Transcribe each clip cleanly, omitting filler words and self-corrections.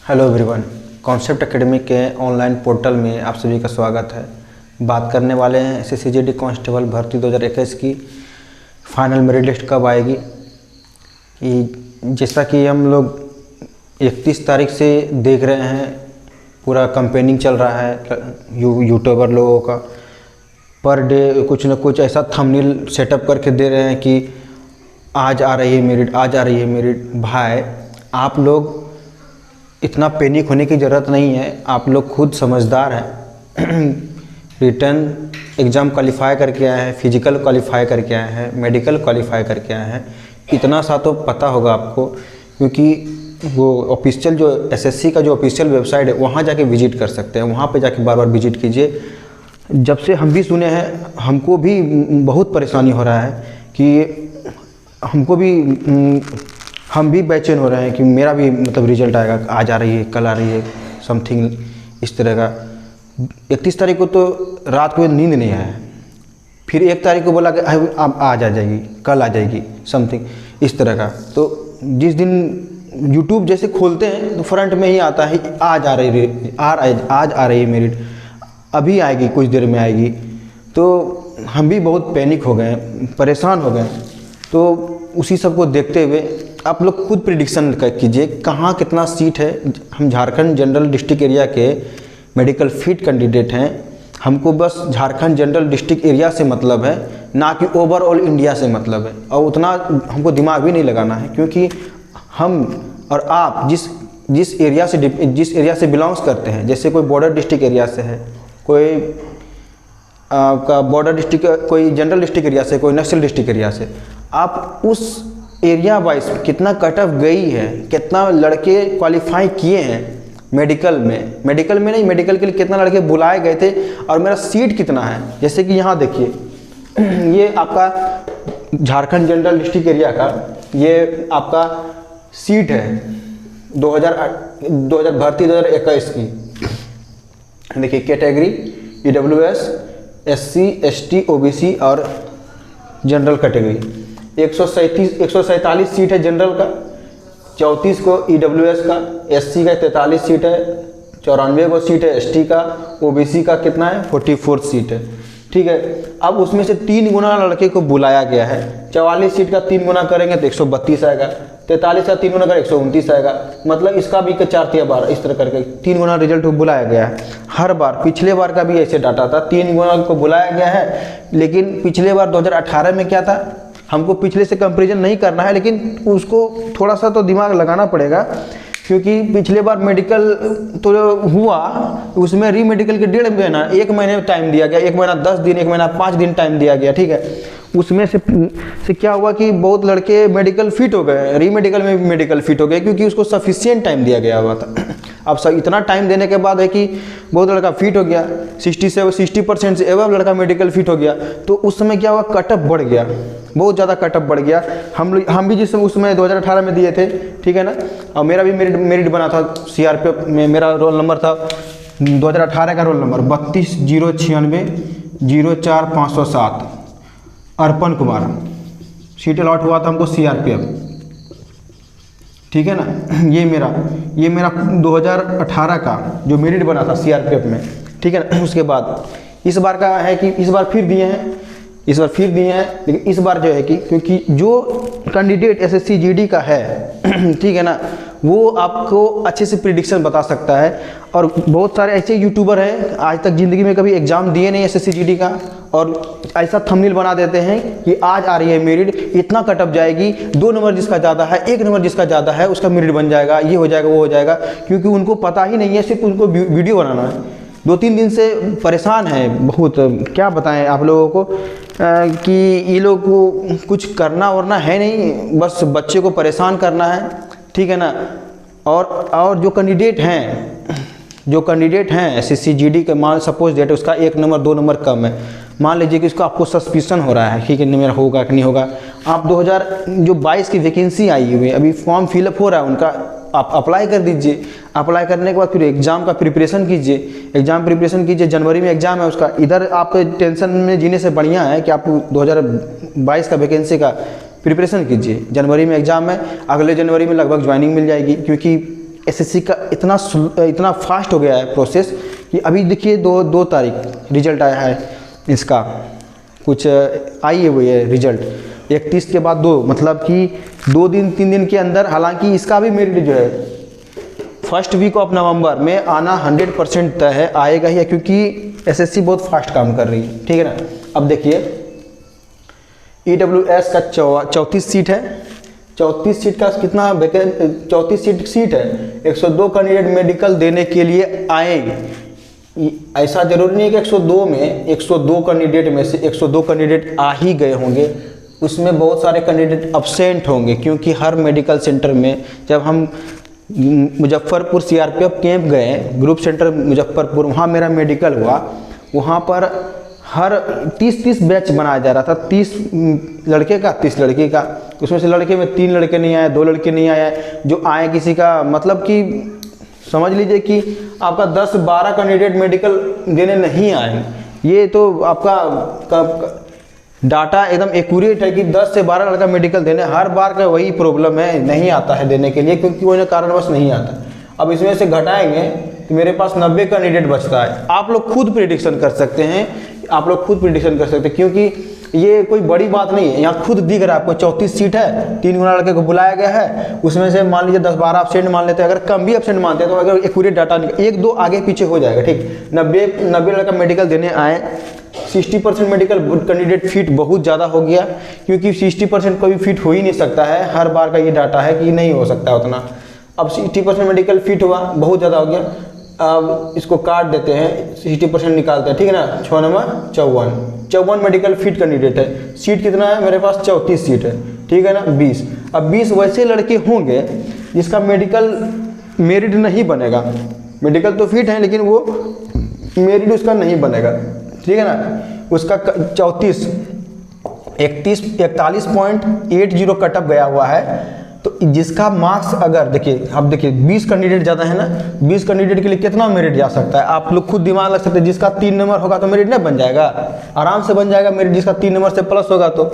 Hello everyone, concept academy के online portal में आप सभी का स्वागत है। बात करने वाले हैं SSCGD कांस्टेबल भर्ती 2021 की फाइनल मेरिट लिस्ट कब आएगी। जैसा कि हम लोग 31 तारीख से देख रहे हैं, पूरा कंपेनिंग चल रहा है यूट्यूबर लोगों का। पर डे कुछ न कुछ ऐसा थंबनेल सेटअप करके दे रहे हैं कि आज आ रही है मेरिट, आज आ रही है मेरिट। भाई आप लोग इतना पैनिक होने की ज़रूरत नहीं है, आप लोग खुद समझदार हैं। रिटर्न एग्ज़ाम क्वालिफाई करके आए हैं, फिजिकल क्वालिफाई करके आए हैं, मेडिकल क्वालिफाई करके आए हैं, इतना सा तो पता होगा आपको। क्योंकि वो ऑफिशियल जो एसएससी का जो ऑफिशियल वेबसाइट है वहाँ जाके विजिट कर सकते हैं, वहाँ पे जाके बार बार विजिट कीजिए। जब से हम भी सुने हैं, हमको भी बहुत परेशानी हो रहा है कि हमको भी हम भी बेचैन हो रहे हैं कि मेरा भी मतलब रिजल्ट आएगा, आज आ रही है, कल आ रही है, समथिंग इस तरह का। 31 तारीख को तो रात को नींद नहीं आया, फिर 1 तारीख को बोला कि अब आज आ जाएगी, कल आ जाएगी, समथिंग इस तरह का। तो जिस दिन यूट्यूब जैसे खोलते हैं तो फ्रंट में ही आता है आज आ रही है, आज आ रही है मेरिट, अभी आएगी, कुछ देर में आएगी। तो हम भी बहुत पैनिक हो गए, परेशान हो गए। तो उसी सब को देखते हुए आप लोग खुद प्रिडिक्शन कीजिए कहाँ कितना सीट है। हम झारखंड जनरल डिस्ट्रिक्ट एरिया के मेडिकल फिट कैंडिडेट हैं, हमको बस झारखंड जनरल डिस्ट्रिक्ट एरिया से मतलब है, ना कि ओवरऑल इंडिया से मतलब है। और उतना हमको दिमाग भी नहीं लगाना है, क्योंकि हम और आप जिस एरिया से बिलोंग्स करते हैं, जैसे कोई बॉर्डर डिस्ट्रिक्ट एरिया से है, कोई का बॉर्डर डिस्ट्रिक्ट, कोई जनरल डिस्ट्रिक्ट एरिया से, कोई नक्सल डिस्ट्रिक्ट एरिया से, आप उस एरिया वाइज कितना कट ऑफ गई है, कितना लड़के क्वालिफाई किए हैं मेडिकल में नहीं, मेडिकल के लिए कितना लड़के बुलाए गए थे और मेरा सीट कितना है। जैसे कि यहाँ देखिए, ये आपका झारखंड जनरल डिस्ट्रिक्ट एरिया का ये आपका सीट है 2000 भर्ती 2021 की। देखिए category EWS, SC, ST, OBC और जनरल कैटेगरी। 147 सीट है जनरल का, 34 को EWS का, SC का 43 सीट है, 94 को सीट है ST का, OBC का कितना है 44 सीट है। ठीक है, अब उसमें से 3 गुना लड़के को बुलाया गया है। 44 सीट का 3 गुना करेंगे तो 132 आएगा, 43 का 3 गुना करें 129 आएगा, मतलब इसका भी 4-12 इस तरह करके 3 गुना रिजल्ट बुलाया गया है। हर बार पिछले बार का भी ऐसे डाटा था, 3 गुना को बुलाया गया है। लेकिन पिछले बार 2018 में क्या था, हमको पिछले से कंपैरिजन नहीं करना है, लेकिन उसको थोड़ा सा तो दिमाग लगाना पड़ेगा। क्योंकि पिछले बार मेडिकल तो हुआ, उसमें री मेडिकल के 1.5 महीना, 1 महीने टाइम दिया गया, 1 महीना 10 दिन, 1 महीना 5 दिन टाइम दिया गया। ठीक है, उसमें से क्या हुआ कि बहुत लड़के मेडिकल फिट हो गए, री मेडिकल में भी मेडिकल फिट हो गए, क्योंकि उसको सफिशिएंट टाइम दिया गया हुआ था। अब सब इतना टाइम देने के बाद है कि बहुत लड़का फिट हो गया, 60% से एवं लड़का मेडिकल फिट हो गया। तो उस समय क्या हुआ, कटअप बढ़ गया, बहुत ज़्यादा कटअप बढ़ गया। हम भी जिस उसमें 2018 में दिए थे, ठीक है ना, और मेरा भी मेरिट बना था CRPF में। मेरा रोल नंबर था 2018 का रोल नंबर 3209604507, अर्पण कुमार। सीट अलॉट हुआ था हमको CRPF, ठीक है ना। ये मेरा 2018 का जो मेरिट बना था CRPF में, ठीक है ना। उसके बाद इस बार का है कि इस बार फिर दिए हैं, लेकिन इस बार जो है कि क्योंकि जो कैंडिडेट SSCGD का है ठीक है ना, वो आपको अच्छे से प्रिडिक्शन बता सकता है। और बहुत सारे ऐसे यूट्यूबर हैं आज तक ज़िंदगी में कभी एग्ज़ाम दिए नहीं SSCGD का, और ऐसा थंबनेल बना देते हैं कि आज आ रही है मेरिट, इतना कटअप जाएगी, 2 नंबर जिसका ज़्यादा है, 1 नंबर जिसका ज़्यादा है उसका मेरिट बन जाएगा, ये हो जाएगा, वो हो जाएगा। क्योंकि उनको पता ही नहीं है, सिर्फ उनको वीडियो बनाना है। 2-3 दिन से परेशान है बहुत, क्या बताएं आप लोगों को कि ये लोग को कुछ करना वरना है नहीं, बस बच्चे को परेशान करना है, ठीक है ना। और जो कैंडिडेट हैं SSCGD के, मान सपोज डेट उसका 1 नंबर 2 नंबर कम है, मान लीजिए कि उसको आपको सस्पिशन हो रहा है, ठीक है, मेरा होगा कि नहीं होगा। आप 2022 की वैकेंसी आई हुई है, अभी फॉर्म फिलअप हो रहा है उनका, आप अप्लाई कर दीजिए। अप्लाई करने के बाद फिर एग्ज़ाम का प्रिपरेशन कीजिए, जनवरी में एग्ज़ाम है उसका। इधर आप टेंशन में जीने से बढ़िया है कि आप 2022 का वैकेंसी का प्रिपरेशन कीजिए। जनवरी में एग्ज़ाम है, अगले जनवरी में लगभग ज्वाइनिंग मिल जाएगी, क्योंकि एसएससी का इतना फास्ट हो गया है प्रोसेस कि अभी देखिए 2 तारीख रिजल्ट आया है इसका, कुछ आई है वो ये रिजल्ट 31 के बाद 2, मतलब कि 2 दिन 3 दिन के अंदर। हालांकि इसका भी मेरिट जो है फर्स्ट वीक ऑफ नवंबर में आना 100% तय है, आएगा ही, क्योंकि एसएससी बहुत फास्ट काम कर रही है, ठीक है ना। अब देखिए EWS का 34 सीट है, 34 सीट का कितना 34 सीट है, 102 कैंडिडेट मेडिकल देने के लिए आएंगे। ऐसा जरूरी नहीं कि 102 में 102 कैंडिडेट में से 102 कैंडिडेट आ ही गए होंगे, उसमें बहुत सारे कैंडिडेट अब्सेंट होंगे, क्योंकि हर मेडिकल सेंटर में, जब हम मुजफ्फरपुर सीआरपीएफ कैंप गए, ग्रुप सेंटर मुजफ्फरपुर, वहाँ मेरा मेडिकल हुआ, वहाँ पर हर 30 बैच बनाया जा रहा था, 30 लड़के का 30 लड़के का, उसमें से लड़के में 3 लड़के नहीं आए, 2 लड़के नहीं आए, जो आए किसी का मतलब कि समझ लीजिए कि आपका 10-12 कैंडिडेट मेडिकल देने नहीं आए। ये तो आपका डाटा एकदम एक्यूरेट है कि 10 से 12 लड़का मेडिकल देने, हर बार का वही प्रॉब्लम है, नहीं आता है देने के लिए, क्योंकि कोई ना कारणवश नहीं आता। अब इसमें से घटाएंगे तो मेरे पास 90 कैंडिडेट बचता है। आप लोग खुद प्रेडिक्शन कर सकते हैं, आप लोग खुद प्रेडिक्शन कर सकते हैं, क्योंकि ये कोई बड़ी बात नहीं है। यहाँ खुद दिख रहा है आपको 34 सीट है, 3 गुना लड़के को बुलाया गया है, उसमें से मान लीजिए 10-12 एब्सेंट मान लेते हैं, अगर कम भी एब्सेंट मानते हैं तो अगर एक्यूरेट डाटा 1-2 आगे पीछे हो जाएगा, ठीक। 90 लड़का मेडिकल देने आए, 60% मेडिकल कैंडिडेट फिट बहुत ज़्यादा हो गया, क्योंकि 60% कोई फिट हो ही नहीं सकता है, हर बार का ये डाटा है कि नहीं हो सकता उतना। अब 60% मेडिकल फिट हुआ, बहुत ज़्यादा हो गया। अब इसको काट देते हैं, 60% निकालते हैं, ठीक है ना। 6 नंबर 54 मेडिकल फिट कैंडिडेट है। सीट कितना है मेरे पास? 34 सीट है, ठीक है ना, 20। अब 20 वैसे लड़के होंगे जिसका मेडिकल मेरिट नहीं बनेगा, मेडिकल तो फिट है लेकिन वो मेरिट उसका नहीं बनेगा, ठीक है ना। उसका 41.80 कटअप गया हुआ है, तो जिसका मार्क्स अगर देखिए, अब देखिए 20 कैंडिडेट ज़्यादा है ना, 20 कैंडिडेट के लिए कितना मेरिट जा सकता है, आप लोग खुद दिमाग लग सकते हैं। जिसका 3 नंबर होगा तो मेरिट नहीं बन जाएगा, आराम से बन जाएगा मेरिट। जिसका 3 नंबर से प्लस होगा तो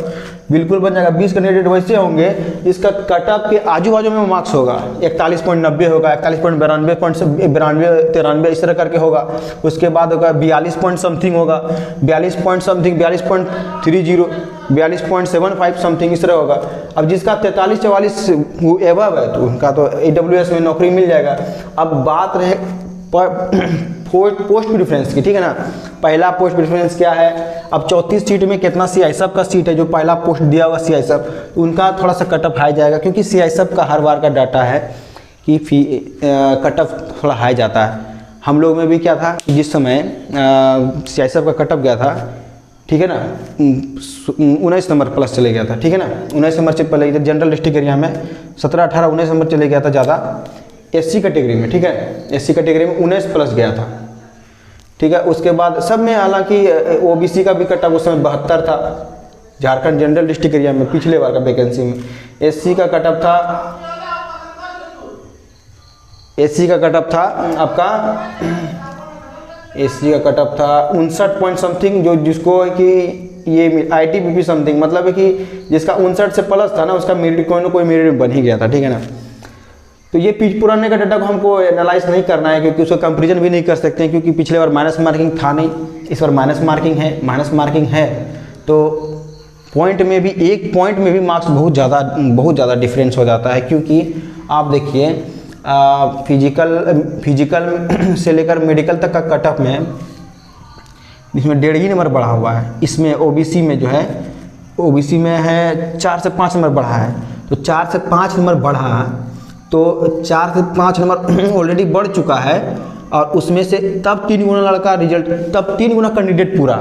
बिल्कुल बन जाएगा। 20 कैंडिडेट वैसे होंगे जिसका कटअप के आजू बाजू में मार्क्स होगा, 41.90 होगा, 41.92 इस तरह करके होगा। उसके बाद होगा 42 पॉइंट समथिंग होगा, 42 पॉइंट समथिंग, 42.30, 42.75 समथिंग इस तरह होगा। अब जिसका 43-44 एबव है तो उनका तो AWS में नौकरी मिल जाएगा। अब बात रहे पोस्ट प्रेफरेंस की, ठीक है ना। पहला पोस्ट प्रेफरेंस क्या है? अब 34 सीट में कितना CISF का सीट है, जो पहला पोस्ट दिया हुआ CISF, उनका थोड़ा सा कटअप हाई जाएगा, क्योंकि CISF का हर बार का डाटा है कि कटअप थोड़ा हाई जाता है। हम लोग में भी क्या था, जिस समय CISF का कटअप गया था, ठीक है ना, 19 नंबर प्लस चले गया था, ठीक है ना। 19 नंबर से पहले इधर जनरल डिस्ट्रिक्ट एरिया में 17, 18, 19 नंबर चले गया था ज़्यादा, SC कैटेगरी में, ठीक है, SC कैटेगरी में 19 प्लस गया था, ठीक है। उसके बाद सब में, हालांकि OBC का भी कटअप उस समय 72 था, झारखंड जनरल डिस्ट्रिक्ट एरिया में पिछले बार का वैकेंसी में। SC का कटअप था, SC का कटअप था आपका, SC का कटअप था 59 पॉइंट समथिंग, जो जिसको कि ये ITBP समथिंग, मतलब है कि जिसका 59 से प्लस था ना, उसका मेरिट कोई ना कोई मेरिट बन ही गया था, ठीक है ना। तो ये पुराने का डाटा को हमको एनालाइज नहीं करना है, क्योंकि उसको कंपेरिजन भी नहीं कर सकते हैं, क्योंकि पिछले बार माइनस मार्किंग था नहीं, इस बार माइनस मार्किंग है। तो पॉइंट में भी, एक पॉइंट में भी मार्क्स बहुत ज़्यादा डिफरेंस हो जाता है, क्योंकि आप देखिए फिजिकल से लेकर मेडिकल तक का कटअप में इसमें 1.5 ही नंबर बढ़ा हुआ है। इसमें OBC में जो है, OBC में है 4 से 5 नंबर बढ़ा है, तो 4 से 5 नंबर बढ़ा, तो 4 से 5 नंबर ऑलरेडी बढ़ चुका है, और उसमें से तब 3 गुना लड़का रिजल्ट, तब 3 गुना कैंडिडेट पूरा।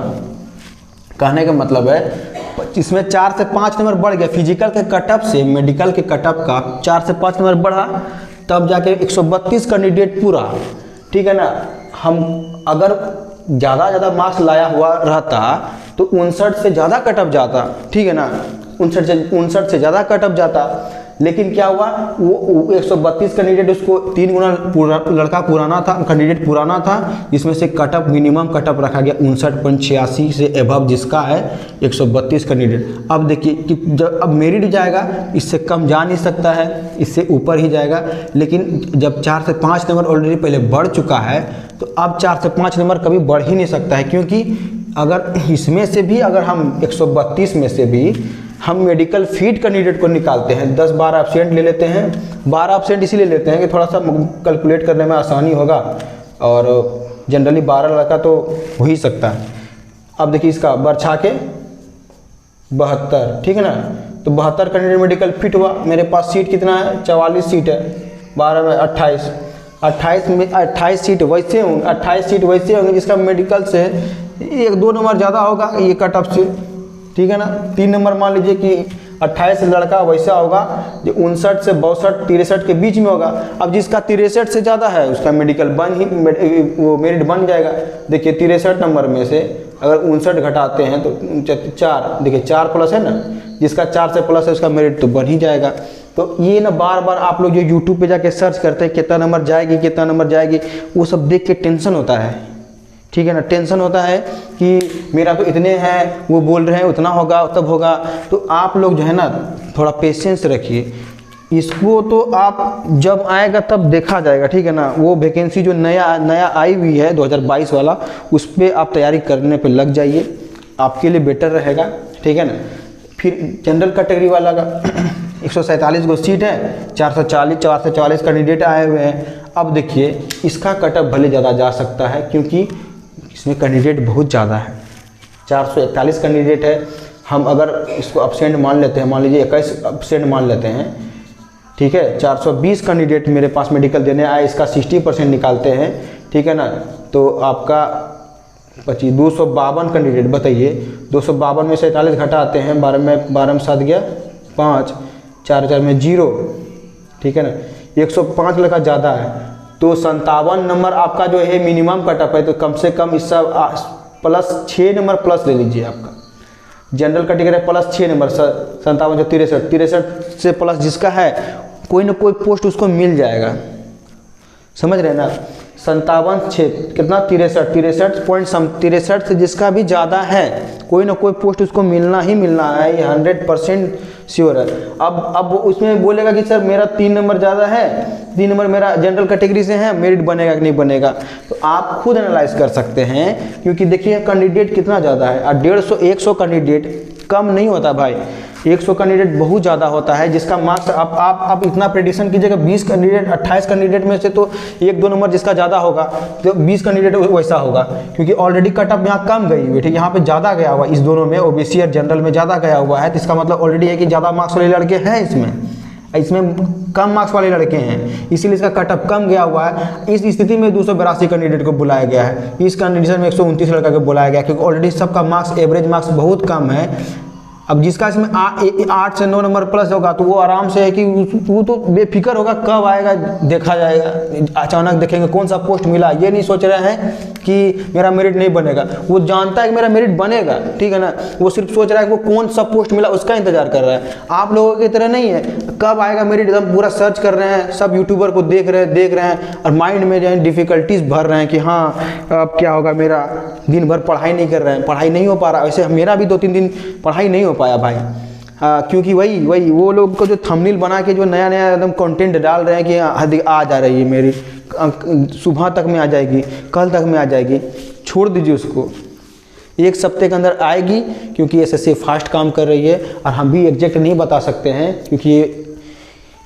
कहने का मतलब है इसमें 4 से 5 नंबर बढ़ गया, फिजिकल के कटअप से मेडिकल के कटअप का 4 से 5 नंबर बढ़ा, तब जाके 132 कैंडिडेट पूरा, ठीक है ना। हम अगर ज़्यादा मार्क्स लाया हुआ रहता तो 59 से ज़्यादा कटअप जाता, ठीक है ना, 59 से ज़्यादा कटअप जाता, लेकिन क्या हुआ, वो 132 कैंडिडेट उसको 3 गुना लड़का पुराना था, कैंडिडेट पुराना था, इसमें से कटअप मिनिमम कटअप रखा गया 59.86 से एबव जिसका है 132 कैंडिडेट। अब देखिए कि जब अब मेरिट जाएगा, इससे कम जा नहीं सकता है, इससे ऊपर ही जाएगा। लेकिन जब 4 से 5 नंबर ऑलरेडी पहले बढ़ चुका है, तो अब 4 से 5 नंबर कभी बढ़ ही नहीं सकता है, क्योंकि अगर इसमें से भी अगर हम 132 में से भी हम मेडिकल फीट कैंडिडेट को निकालते हैं, 10-12 एब्सेंट ले लेते हैं। 12 एब्सेंट इसीलिए लेते हैं कि थोड़ा सा कैलकुलेट करने में आसानी होगा, और जनरली 12 लड़का तो हो ही सकता है। अब देखिए इसका बरछा के 72, ठीक है ना, तो 72 कैंडिडेट मेडिकल फिट हुआ। मेरे पास सीट कितना है, 44 सीट है, 12 में 28 में 28 सीट वैसे होंगे, 28 सीट वैसे होंगे जिसका मेडिकल से 1-2 नंबर ज़्यादा होगा ये कट ऑफ से, ठीक है ना। 3 नंबर मान लीजिए कि 28 लड़का वैसा होगा जो 59 से 62 63 के बीच में होगा। अब जिसका 63 से ज़्यादा है उसका मेडिकल वो मेरिट बन जाएगा। देखिए 63 नंबर में से अगर 59 घटाते हैं तो 4, देखिए 4 प्लस है ना, जिसका 4 से प्लस है उसका मेरिट तो बन ही जाएगा। तो ये ना बार बार आप लोग जो यूट्यूब पे जाके सर्च करते हैं कितना नंबर जाएगी कितना नंबर जाएगी, वो सब देख के टेंशन होता है, ठीक है ना। टेंशन होता है कि मेरा तो इतने हैं, वो बोल रहे हैं उतना होगा तब होगा। तो आप लोग जो है ना थोड़ा पेशेंस रखिए, इसको तो आप जब आएगा तब देखा जाएगा, ठीक है ना। वो वैकेंसी जो नया आई हुई है 2022 वाला, उस पर आप तैयारी करने पे लग जाइए, आपके लिए बेटर रहेगा, ठीक है ना। फिर जनरल कैटेगरी वाला का 147 गो सीट है, 440 कैंडिडेट आए हुए हैं। अब देखिए इसका कटअप भले ज़्यादा जा सकता है क्योंकि इसमें कैंडिडेट बहुत ज़्यादा है, 441 कैंडिडेट है। हम अगर इसको एब्सेंट मान लेते हैं, मान लीजिए 21 एब्सेंट मान लेते हैं, ठीक है, 420 कैंडिडेट मेरे पास मेडिकल देने आए, इसका 60% निकालते हैं, ठीक है ना। तो आपका 252 कैंडिडेट, बताइए 252 में 47 घटाते हैं, 12 में 7 गया 5, 4 में 0, ठीक है ना। 105 लड़का ज़्यादा है, तो 57 नंबर आपका जो है मिनिमम कटअप है। तो कम से कम इसका प्लस 6 नंबर प्लस ले लीजिए आपका। जनरल कैटेगरी प्लस 6 नंबर, 57 जो 63 से प्लस जिसका है कोई ना कोई पोस्ट उसको मिल जाएगा, समझ रहे हैं ना। 57 6 कितना 63 से जिसका भी ज़्यादा है कोई ना कोई पोस्ट उसको मिलना ही मिलना है, ये 100% श्योर है। अब उसमें बोलेगा कि सर मेरा 3 नंबर ज़्यादा है, 3 नंबर मेरा जनरल कैटेगरी से है, मेरिट बनेगा कि नहीं बनेगा। तो आप खुद एनालाइज कर सकते हैं, क्योंकि देखिए कैंडिडेट कितना ज़्यादा है, और 150 कैंडिडेट कम नहीं होता भाई, 100 कैंडिडेट बहुत ज़्यादा होता है, जिसका मार्क्स आप इतना प्रेडिक्शन कीजिएगा 20 कैंडिडेट 28 कैंडिडेट में से तो 1-2 नंबर जिसका ज़्यादा होगा तो 20 कैंडिडेट वैसा होगा, क्योंकि ऑलरेडी कटअप यहाँ कम गई हुई है, ठीक, यहाँ पे ज़्यादा गया हुआ, इस दोनों में ओबीसी और जनरल में ज़्यादा गया हुआ है। तो इसका मतलब ऑलरेडी है कि ज़्यादा मार्क्स वाले लड़के हैं इसमें कम मार्क्स वाले लड़के हैं, इसीलिए इसका कटअप कम गया हुआ है। इस स्थिति में 282 कैंडिडेट को बुलाया गया है, इस कंडीशन में 129 लड़का को बुलाया गया, क्योंकि ऑलरेडी सबका मार्क्स एवरेज मार्क्स बहुत कम है। अब जिसका इसमें 8 से 9 नंबर प्लस होगा तो वो आराम से है कि वो तो बेफिक्र होगा, कब आएगा देखा जाएगा, अचानक देखेंगे कौन सा पोस्ट मिला। ये नहीं सोच रहे हैं कि मेरा मेरिट नहीं बनेगा, वो जानता है कि मेरा मेरिट बनेगा, ठीक है ना। वो सिर्फ सोच रहा है कि वो कौन सा पोस्ट मिला उसका इंतजार कर रहा है। आप लोगों की तरह नहीं है, कब आएगा मेरिट एकदम पूरा सर्च कर रहे हैं, सब यूट्यूबर को देख रहे हैं और माइंड में जो है डिफ़िकल्टीज भर रहे हैं कि हाँ अब क्या होगा मेरा, दिन भर पढ़ाई नहीं कर रहे हैं, पढ़ाई नहीं हो पा रहा। वैसे मेरा भी 2-3 दिन पढ़ाई नहीं हो पाया भाई, क्योंकि वही वो लोग को जो थंबनेल बना के जो नया एकदम कंटेंट डाल रहे हैं कि आ जा रही है मेरी, सुबह तक में आ जाएगी, कल तक में आ जाएगी, छोड़ दीजिए उसको, 1 सप्ते के अंदर आएगी, क्योंकि एसएससी फास्ट काम कर रही है। और हम भी एग्जैक्ट नहीं बता सकते हैं, क्योंकि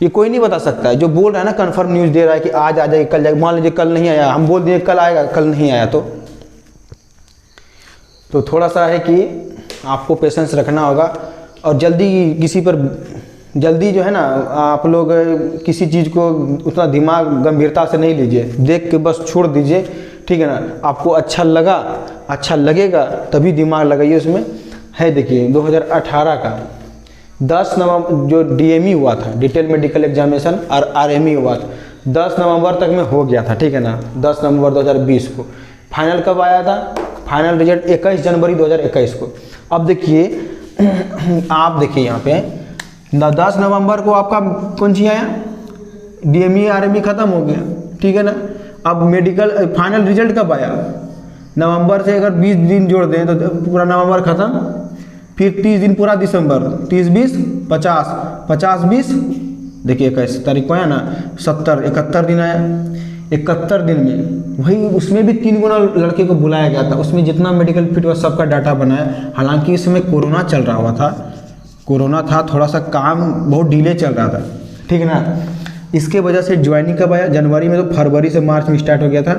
ये कोई नहीं बता सकता है। जो बोल रहा है ना कन्फर्म न्यूज़ दे रहा है कि आज आ जाएगी कल जाएगी, मान लीजिए कल नहीं आया, हम बोल दिए कल आएगा, कल नहीं आया तो थोड़ा सा है कि आपको पेशेंस रखना होगा। और जल्दी जो है ना आप लोग किसी चीज़ को उतना दिमाग गंभीरता से नहीं लीजिए, देख के बस छोड़ दीजिए, ठीक है ना। आपको अच्छा लगेगा तभी दिमाग लगाइए उसमें। है देखिए 2018 का 10 नवंबर जो डीएमई हुआ था, डिटेल मेडिकल एग्जामिनेशन, और आरएमई हुआ था, 10 नवंबर तक में हो गया था, ठीक है ना। 10 नवंबर 2020 को फाइनल कब आया था, फाइनल रिजल्ट 21 जनवरी 2021 को। अब देखिए आप देखिए यहाँ पे 10 नवंबर को आपका कौन सी आया, DME RME ख़त्म हो गया, ठीक है ना। अब मेडिकल फाइनल रिजल्ट कब आया, नवंबर से अगर 20 दिन जोड़ दें तो पूरा नवंबर ख़त्म, फिर 30 दिन पूरा दिसंबर, 30 20 50, 50 20, देखिए 21 तारीख को आया ना, 70 71 दिन आया। 71 दिन में वही, उसमें भी 3 गुना लड़के को बुलाया गया था, उसमें जितना मेडिकल फिट हुआ सबका डाटा बनाया। हालांकि इस समय कोरोना चल रहा हुआ था, कोरोना था, थोड़ा सा काम बहुत डिले चल रहा था, ठीक है ना। इसके वजह से ज्वाइनिंग कब आया, जनवरी में, तो फरवरी से मार्च में स्टार्ट हो गया था,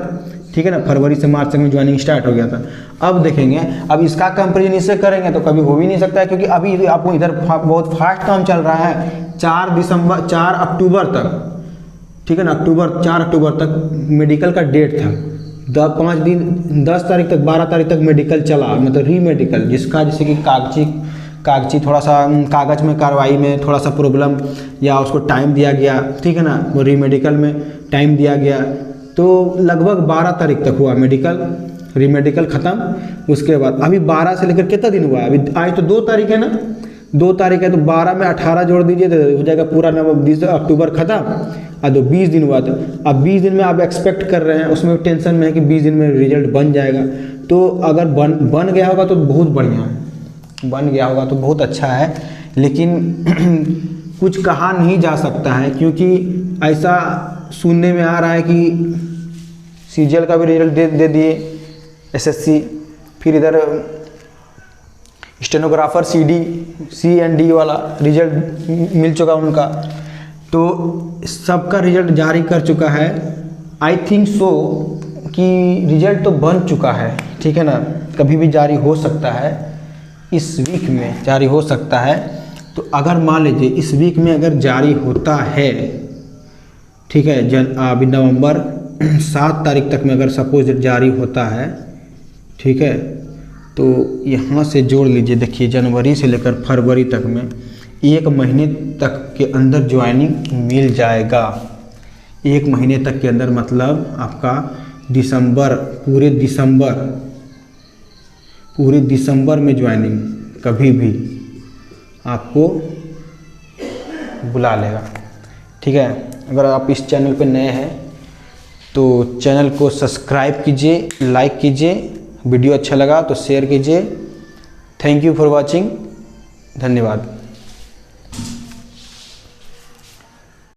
ठीक है ना, फरवरी से मार्च तक में ज्वाइनिंग स्टार्ट हो गया था। अब देखेंगे, अब इसका कंपेरिजन इससे करेंगे तो कभी हो भी नहीं सकता है, क्योंकि अभी आपको इधर बहुत फास्ट काम चल रहा है। 4 अक्टूबर तक, ठीक है ना, 4 अक्टूबर तक मेडिकल का डेट था। 5 दिन, 10 तारीख तक 12 तारीख तक मेडिकल चला, मतलब री मेडिकल, जिसका जैसे कि कागजी थोड़ा सा कागज़ में कार्रवाई में थोड़ा सा प्रॉब्लम या उसको टाइम दिया गया, ठीक है ना, वो री मेडिकल में टाइम दिया गया, तो लगभग 12 तारीख तक हुआ मेडिकल, री मेडिकल ख़त्म। उसके बाद अभी 12 से लेकर कितना दिन हुआ, अभी आज तो 2 तारीख है ना, 2 तारीख है, तो 12 में 18 जोड़ दीजिए तो हो जाएगा पूरा 20 अक्टूबर ख़त्म, और तो 20 दिन हुआ था। अब 20 दिन में आप एक्सपेक्ट कर रहे हैं, उसमें टेंशन में है कि 20 दिन में रिजल्ट बन जाएगा। तो अगर बन गया होगा तो बहुत बढ़िया है, बन गया होगा तो बहुत अच्छा है, लेकिन कुछ कहा नहीं जा सकता है, क्योंकि ऐसा सुनने में आ रहा है कि CGL का भी रिजल्ट दे दिए SSC, फिर इधर स्टेनोग्राफर C&D वाला रिजल्ट मिल चुका उनका, तो सबका रिजल्ट जारी कर चुका है। आई थिंक सो कि रिजल्ट तो बन चुका है, ठीक है ना, कभी भी जारी हो सकता है, इस वीक में जारी हो सकता है। तो अगर मान लीजिए इस वीक में अगर जारी होता है, ठीक है, अभी नवंबर 7 तारीख तक में अगर सपोज जारी होता है, ठीक है, तो यहाँ से जोड़ लीजिए, देखिए जनवरी से लेकर फरवरी तक में 1 महीने तक के अंदर ज्वाइनिंग मिल जाएगा। 1 महीने तक के अंदर मतलब आपका दिसंबर, पूरे दिसंबर में ज्वाइनिंग कभी भी आपको बुला लेगा, ठीक है। अगर आप इस चैनल पे नए हैं तो चैनल को सब्सक्राइब कीजिए, लाइक कीजिए, वीडियो अच्छा लगा तो शेयर कीजिए। थैंक यू फॉर वॉचिंग, धन्यवाद।